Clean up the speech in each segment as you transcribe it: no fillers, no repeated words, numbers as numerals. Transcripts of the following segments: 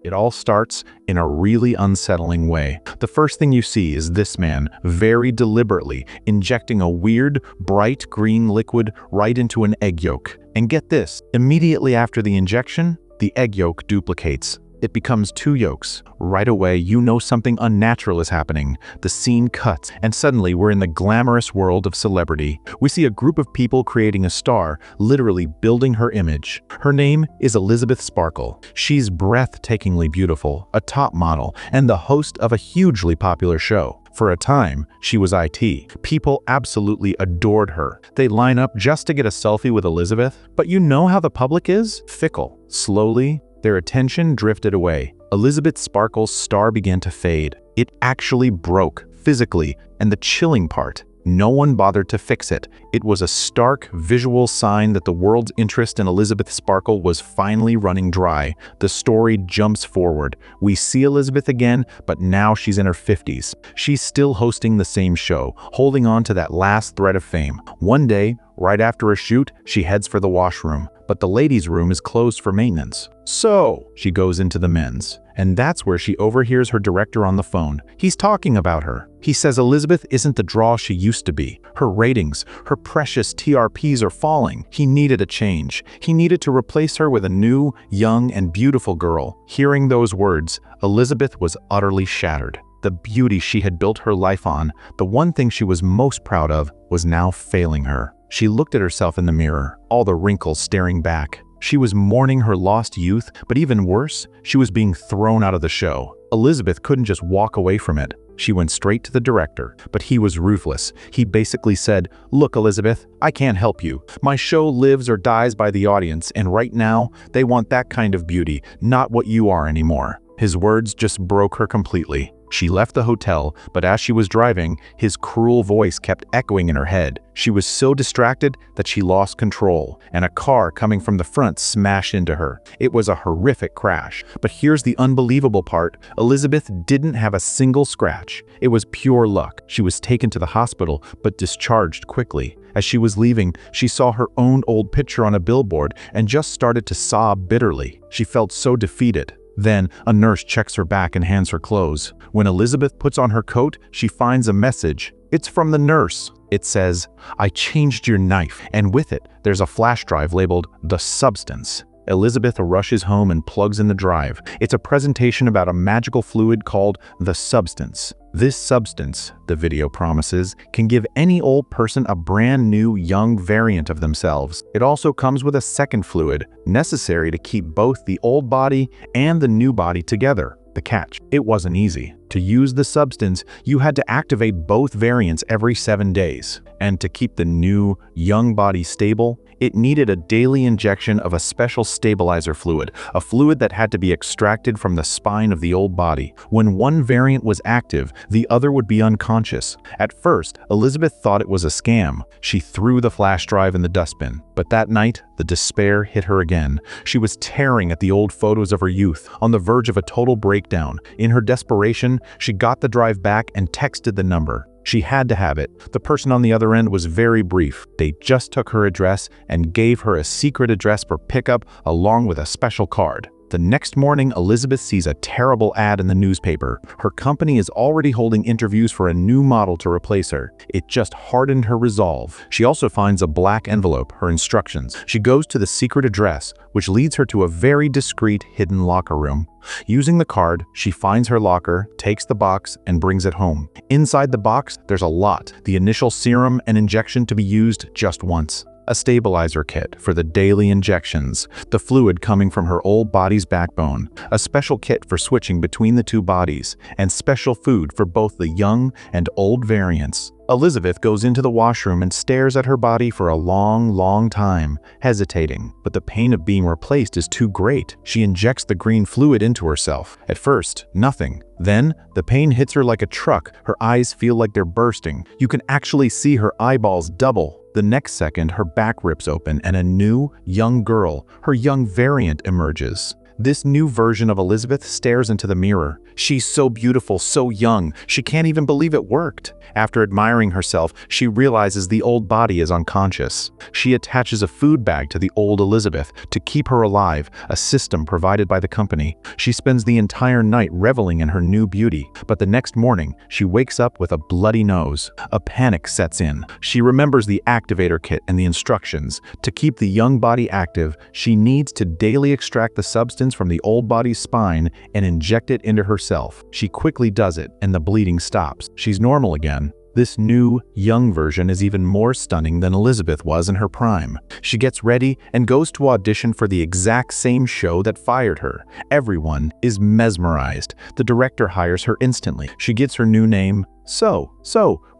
It all starts in a really unsettling way. The first thing you see is this man, very deliberately, injecting a weird, bright green liquid right into an egg yolk. And get this, immediately after the injection, the egg yolk duplicates. It becomes 2 yolks. Right away, you know something unnatural is happening. The scene cuts, and suddenly we're in the glamorous world of celebrity. We see a group of people creating a star, literally building her image. Her name is Elizabeth Sparkle. She's breathtakingly beautiful, a top model, and the host of a hugely popular show. For a time, she was IT. People absolutely adored her. They line up just to get a selfie with Elizabeth. But you know how the public is? Fickle. Slowly, their attention drifted away. Elizabeth Sparkle's star began to fade. It actually broke, physically, and the chilling part, no one bothered to fix it. It was a stark, visual sign that the world's interest in Elizabeth Sparkle was finally running dry. The story jumps forward. We see Elizabeth again, but now she's in her 50s. She's still hosting the same show, holding on to that last thread of fame. One day, right after a shoot, she heads for the washroom, but the ladies' room is closed for maintenance. So, she goes into the men's, and that's where she overhears her director on the phone. He's talking about her. He says Elizabeth isn't the draw she used to be. Her ratings, her precious TRPs are falling. He needed a change. He needed to replace her with a new, young, and beautiful girl. Hearing those words, Elizabeth was utterly shattered. The beauty she had built her life on, the one thing she was most proud of, was now failing her. She looked at herself in the mirror, all the wrinkles staring back. She was mourning her lost youth, but even worse, she was being thrown out of the show. Elizabeth couldn't just walk away from it. She went straight to the director, but he was ruthless. He basically said, "Look, Elizabeth, I can't help you. My show lives or dies by the audience, and right now, they want that kind of beauty, not what you are anymore." His words just broke her completely. She left the hotel, but as she was driving, his cruel voice kept echoing in her head. She was so distracted that she lost control, and a car coming from the front smashed into her. It was a horrific crash. But here's the unbelievable part. Elizabeth didn't have a single scratch. It was pure luck. She was taken to the hospital, but discharged quickly. As she was leaving, she saw her own old picture on a billboard and just started to sob bitterly. She felt so defeated. Then, a nurse checks her back and hands her clothes. When Elizabeth puts on her coat, she finds a message. It's from the nurse. It says, "I changed your knife," and with it, there's a flash drive labeled "The Substance." Elizabeth rushes home and plugs in the drive. It's a presentation about a magical fluid called the Substance. This substance, the video promises, can give any old person a brand new, young variant of themselves. It also comes with a second fluid, necessary to keep both the old body and the new body together. The catch: it wasn't easy. To use the substance, you had to activate both variants every 7 days. And to keep the new, young body stable, it needed a daily injection of a special stabilizer fluid, a fluid that had to be extracted from the spine of the old body. When one variant was active, the other would be unconscious. At first, Elizabeth thought it was a scam. She threw the flash drive in the dustbin. But that night, the despair hit her again. She was tearing at the old photos of her youth, on the verge of a total breakdown. In her desperation, she got the drive back and texted the number. She had to have it. The person on the other end was very brief. They just took her address and gave her a secret address for pickup along with a special card. The next morning, Elizabeth sees a terrible ad in the newspaper. Her company is already holding interviews for a new model to replace her. It just hardened her resolve. She also finds a black envelope, her instructions. She goes to the secret address, which leads her to a very discreet hidden locker room. Using the card, she finds her locker, takes the box, and brings it home. Inside the box, there's a lot: the initial serum and injection to be used just once, a stabilizer kit for the daily injections, the fluid coming from her old body's backbone, a special kit for switching between the two bodies, and special food for both the young and old variants. Elizabeth goes into the washroom and stares at her body for a long time, hesitating. But the pain of being replaced is too great. She injects the green fluid into herself. At first, nothing. Then, the pain hits her like a truck. Her eyes feel like they're bursting. You can actually see her eyeballs double. The next second, her back rips open and a new, young girl, her young variant, emerges. This new version of Elizabeth stares into the mirror. She's so beautiful, so young, she can't even believe it worked. After admiring herself, she realizes the old body is unconscious. She attaches a food bag to the old Elizabeth to keep her alive, a system provided by the company. She spends the entire night reveling in her new beauty, but the next morning, she wakes up with a bloody nose. A panic sets in. She remembers the activator kit and the instructions. To keep the young body active, she needs to daily extract the substance from the old body's spine and inject it into herself. She quickly does it, and the bleeding stops. She's normal again. This new, young version is even more stunning than Elizabeth was in her prime. She gets ready and goes to audition for the exact same show that fired her. Everyone is mesmerized. The director hires her instantly. She gets her new name, So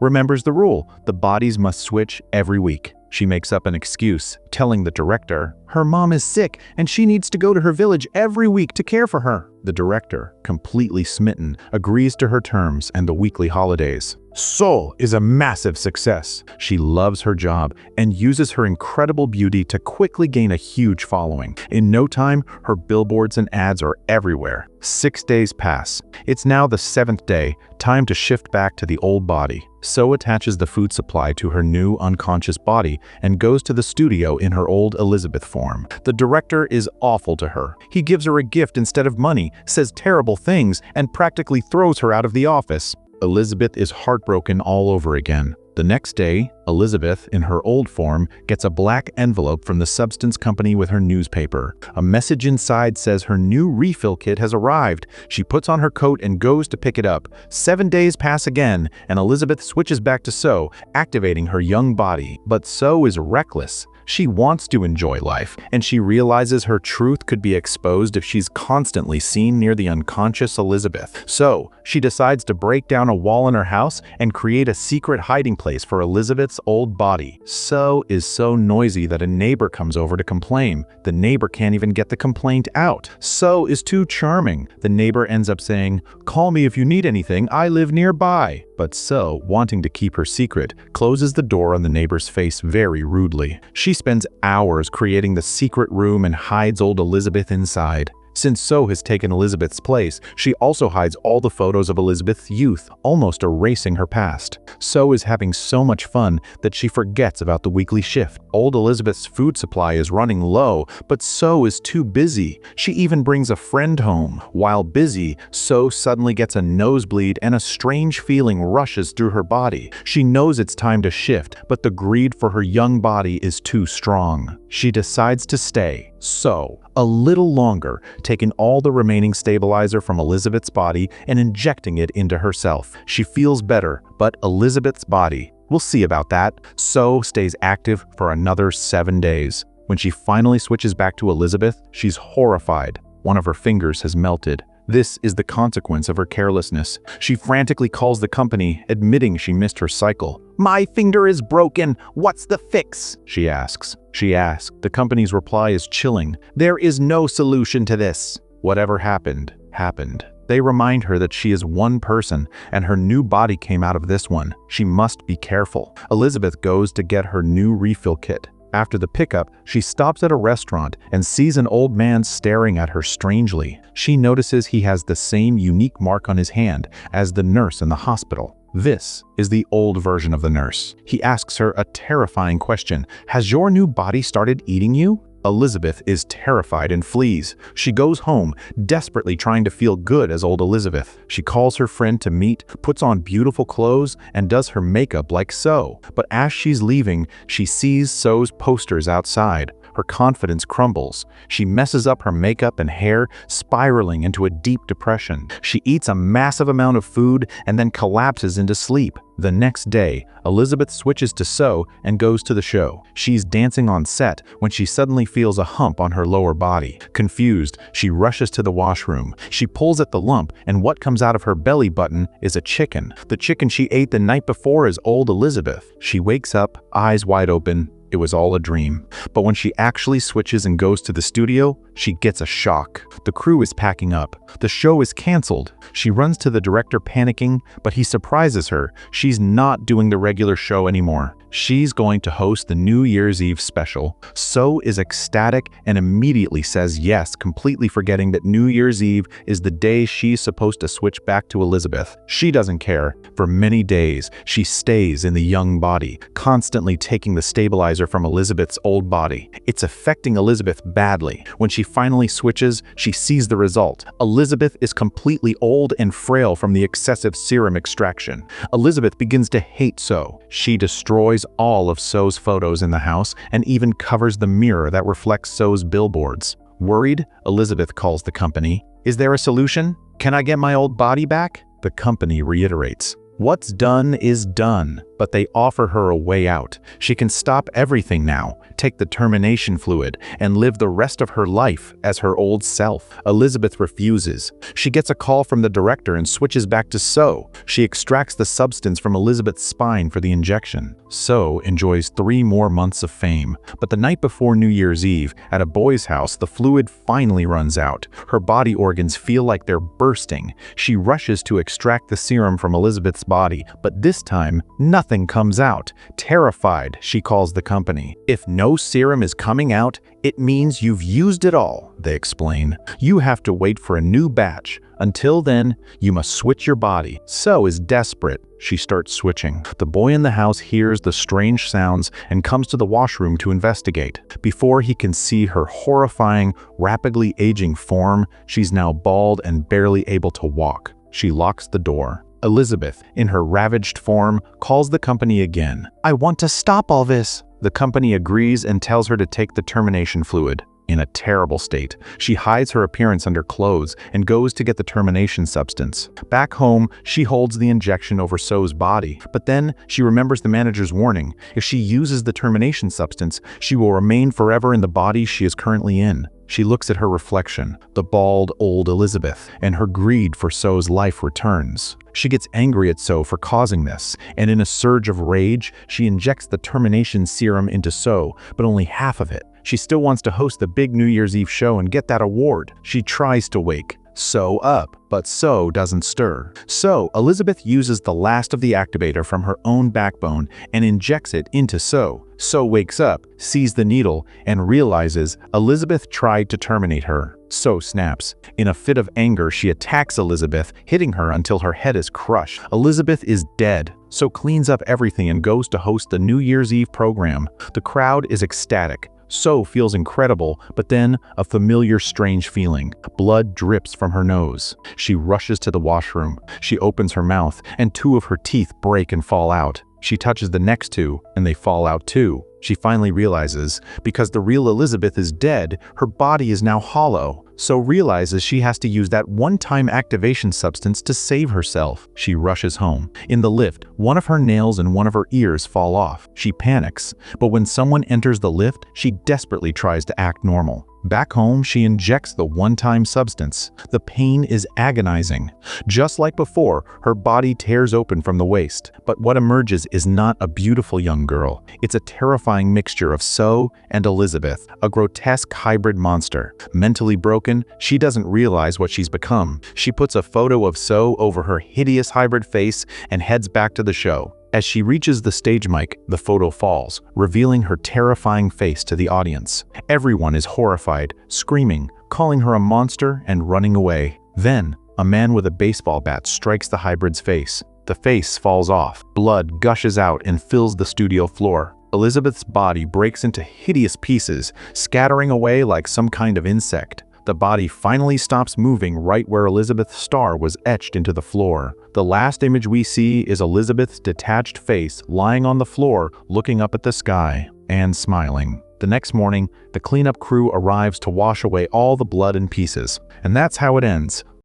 remembers the rule. The bodies must switch every week. She makes up an excuse, telling the director her mom is sick and she needs to go to her village every week to care for her. The director, completely smitten, agrees to her terms and the weekly holidays. Soul is a massive success. She loves her job and uses her incredible beauty to quickly gain a huge following. In no time, her billboards and ads are everywhere. 6 days pass. It's now the 7th day, time to shift back to the old body. So attaches the food supply to her new unconscious body and goes to the studio in her old Elizabeth form. The director is awful to her. He gives her a gift instead of money, says terrible things, and practically throws her out of the office. Elizabeth is heartbroken all over again. The next day, Elizabeth, in her old form, gets a black envelope from the substance company with her newspaper. A message inside says her new refill kit has arrived. She puts on her coat and goes to pick it up. 7 days pass again, and Elizabeth switches back to So, activating her young body. But So is reckless. She wants to enjoy life, and she realizes her truth could be exposed if she's constantly seen near the unconscious Elizabeth. So, she decides to break down a wall in her house and create a secret hiding place for Elizabeth's old body. So is so noisy that a neighbor comes over to complain. The neighbor can't even get the complaint out. So is too charming. The neighbor ends up saying, "Call me if you need anything, I live nearby." But So, wanting to keep her secret, closes the door on the neighbor's face very rudely. She spends hours creating the secret room and hides old Elizabeth inside. Since So has taken Elizabeth's place, she also hides all the photos of Elizabeth's youth, almost erasing her past. So is having so much fun that she forgets about the weekly shift. Old Elizabeth's food supply is running low, but So is too busy. She even brings a friend home. While busy, So suddenly gets a nosebleed and a strange feeling rushes through her body. She knows it's time to shift, but the greed for her young body is too strong. She decides to stay. So, a little longer, taking all the remaining stabilizer from Elizabeth's body and injecting it into herself. She feels better, but Elizabeth's body, we'll see about that. So stays active for another 7 days. When she finally switches back to Elizabeth, she's horrified. One of her fingers has melted. This is the consequence of her carelessness. She frantically calls the company, admitting she missed her cycle. "My finger is broken. What's the fix?" she asks. The company's reply is chilling. "There is no solution to this." Whatever happened, happened. They remind her that she is one person, and her new body came out of this one. She must be careful. Elizabeth goes to get her new refill kit. After the pickup, she stops at a restaurant and sees an old man staring at her strangely. She notices he has the same unique mark on his hand as the nurse in the hospital. This is the old version of the nurse. He asks her a terrifying question. "Has your new body started eating you?" Elizabeth is terrified and flees. She goes home, desperately trying to feel good as old Elizabeth. She calls her friend to meet, puts on beautiful clothes, and does her makeup like So. But as she's leaving, she sees So's posters outside. Her confidence crumbles. She messes up her makeup and hair, spiraling into a deep depression. She eats a massive amount of food and then collapses into sleep. The next day, Elizabeth switches to So and goes to the show. She's dancing on set when she suddenly feels a hump on her lower body. Confused, she rushes to the washroom. She pulls at the lump, and what comes out of her belly button is a chicken. The chicken she ate the night before is old Elizabeth. She wakes up, eyes wide open. It was all a dream. But when she actually switches and goes to the studio, she gets a shock. The crew is packing up. The show is canceled. She runs to the director panicking, but he surprises her. She's not doing the regular show anymore. She's going to host the New Year's Eve special. So is ecstatic and immediately says yes, completely forgetting that New Year's Eve is the day she's supposed to switch back to Elizabeth. She doesn't care. For many days, she stays in the young body, constantly taking the stabilizer from Elizabeth's old body. It's affecting Elizabeth badly. When she finally switches, she sees the result. Elizabeth is completely old and frail from the excessive serum extraction. Elizabeth begins to hate So. She destroys all of So's photos in the house and even covers the mirror that reflects So's billboards. Worried, Elizabeth calls the company. Is there a solution? Can I get my old body back? The company reiterates. What's done is done, but they offer her a way out. She can stop everything now, take the termination fluid, and live the rest of her life as her old self. Elizabeth refuses. She gets a call from the director and switches back to So. She extracts the substance from Elizabeth's spine for the injection. So enjoys 3 more months of fame, but the night before New Year's Eve, at a boy's house, the fluid finally runs out. Her body organs feel like they're bursting. She rushes to extract the serum from Elizabeth's body, but this time, nothing comes out. Terrified, she calls the company. If no serum is coming out, it means you've used it all, they explain. You have to wait for a new batch. Until then, you must switch your body. So is desperate. She starts switching. The boy in the house hears the strange sounds and comes to the washroom to investigate. Before he can see her horrifying, rapidly aging form, she's now bald and barely able to walk. She locks the door. Elizabeth, in her ravaged form, calls the company again. I want to stop all this. The company agrees and tells her to take the termination fluid. In a terrible state, she hides her appearance under clothes and goes to get the termination substance. Back home, she holds the injection over So's body, but then she remembers the manager's warning. If she uses the termination substance, she will remain forever in the body she is currently in. She looks at her reflection, the bald old Elizabeth, and her greed for So's life returns. She gets angry at So for causing this, and in a surge of rage, she injects the termination serum into So, but only half of it. She still wants to host the big New Year's Eve show and get that award. She tries to wake So up, but So doesn't stir. So Elizabeth uses the last of the activator from her own backbone and injects it into So. So wakes up, sees the needle, and realizes Elizabeth tried to terminate her. So snaps. In a fit of anger, she attacks Elizabeth, hitting her until her head is crushed. Elizabeth is dead. So cleans up everything and goes to host the New Year's Eve program. The crowd is ecstatic. So feels incredible, but then a familiar strange feeling. Blood drips from her nose. She rushes to the washroom. She opens her mouth, and 2 of her teeth break and fall out. She touches the next 2, and they fall out too. She finally realizes, because the real Elizabeth is dead, her body is now hollow. So realizes she has to use that one-time activation substance to save herself. She rushes home. In the lift, one of her nails and one of her ears fall off. She panics, but when someone enters the lift, she desperately tries to act normal. Back home, she injects the one-time substance. The pain is agonizing. Just like before, her body tears open from the waist. But what emerges is not a beautiful young girl. It's a terrifying mixture of So and Elizabeth, a grotesque hybrid monster. Mentally broken, she doesn't realize what she's become. She puts a photo of So over her hideous hybrid face and heads back to the show. As she reaches the stage mic, the photo falls, revealing her terrifying face to the audience. Everyone is horrified, screaming, calling her a monster, and running away. Then, a man with a baseball bat strikes the hybrid's face. The face falls off. Blood gushes out and fills the studio floor. Elizabeth's body breaks into hideous pieces, scattering away like some kind of insect. The body finally stops moving right where Elizabeth's star was etched into the floor. The last image we see is Elizabeth's detached face lying on the floor, looking up at the sky and smiling. The next morning, the cleanup crew arrives to wash away all the blood and pieces. And that's how it ends.